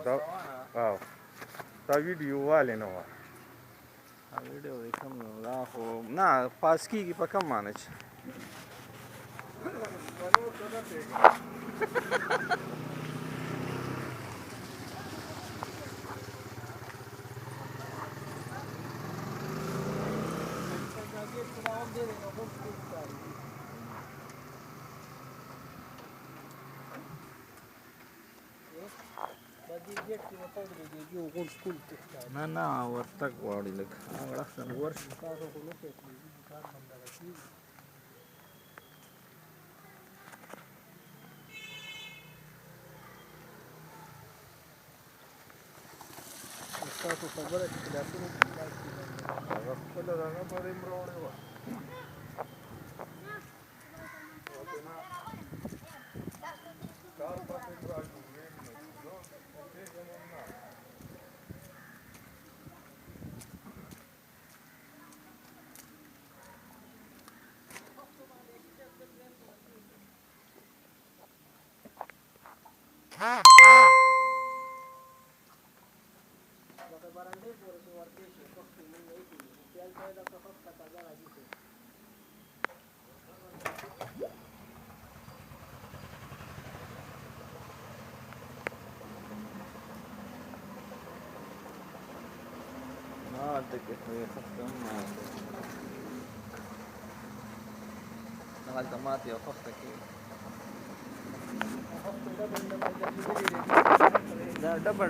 دا او دا ویډیو والے نه وه ویډیو دی کم نو دا خو نه پاس کېږي په کم معنی چې نه نه ورتګ غواړي لږ هغه اړخ ته نو ورشي تاسو خبره چې کلاسونو کې هغه خپله دغه پرې م راوړې وه کار پسې را جوړېږي نو زه پوهېږم هم نه برنډې پورې چې ورتې شي پښتو مونږ یې کوي خیال ته دا که خپل تازه راځي نه هلته کې خو یې خښته هم نه هلته ماته یو خښته کې دا ډبل